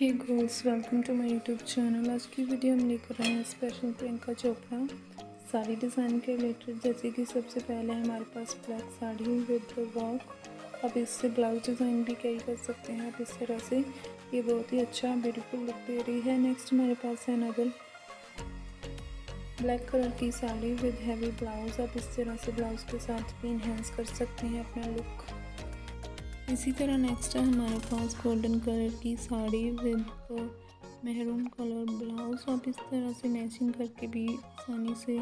Hey girls, welcome to my YouTube channel. आज की video हम लेकर आए हैं स्पेशल प्रियंका चोपड़ा साड़ी डिज़ाइन के रिलेटेड। जैसे कि सबसे पहले हमारे पास ब्लैक साड़ी विद वर्क। अब इससे ब्लाउज डिज़ाइन भी कैरी कर सकते हैं आप इस तरह से। ये बहुत ही अच्छा ब्यूटीफुल लुक दे रही है। नेक्स्ट हमारे पास है अनदर ब्लैक कलर की साड़ी विद हैवी ब्लाउज। आप इस तरह से ब्लाउज के साथ भी इन्हेंस कर सकते हैं अपना लुक। इसी तरह नेक्स्ट है हमारे पास गोल्डन कलर की sari with maroon colour blouse. आप इस तरह से मैचिंग करके भी आसानी से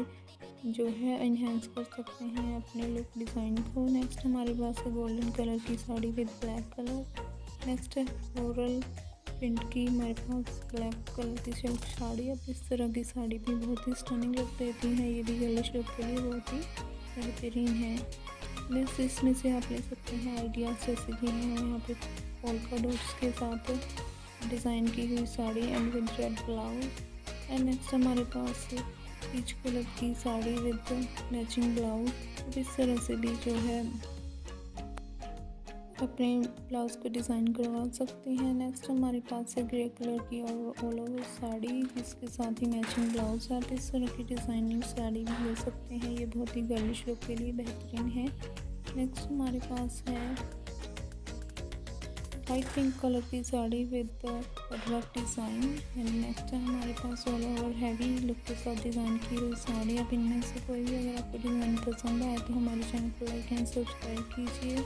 जो है इन्हेंस कर सकते हैं अपने लुक डिज़ाइन को। नेक्स्ट हमारे पास है गोल्डन कलर की sari with black colour. Next है फ्लोरल प्रिंट की हमारे पास ब्लैक कलर की सिल्क साड़ी। अब इस तरह की साड़ी भी बहुत ही स्टनिंग लुक देती है। ये भी गर्लिश लुक के लिए बहुत ही बेहतरीन है। नेक्स्ट इसमें से आप ले सकते हैं आइडियाज़, जैसे कि यहाँ पे पोल्का डॉट्स के साथ डिज़ाइन की हुई sari and with red blouse. And next हमारे पास पीच कलर की साड़ी विद मैचिंग ब्लाउज। तो इस तरह से भी जो है अपने ब्लाउज को डिज़ाइन करवा सकते हैं। नेक्स्ट हमारे पास है ग्रे कलर की और ऑल ओवर साड़ी जिसके साथ ही मैचिंग ब्लाउज। आप इस तरह की डिज़ाइनिंग साड़ी भी ले सकते हैं। ये बहुत ही गर्लिश लुक के लिए बेहतरीन है। नेक्स्ट हमारे पास है लाइट पिंक कलर की sari with cutwork design. And next है हमारे पास ऑल ओवर हैवी लुक के साथ डिज़ाइन की हुई साड़ी। अब इनमें से कोई भी अगर आपको डिज़ाइन पसंद आए तो हमारे चैनल को लाइक एंड सब्सक्राइब कीजिए।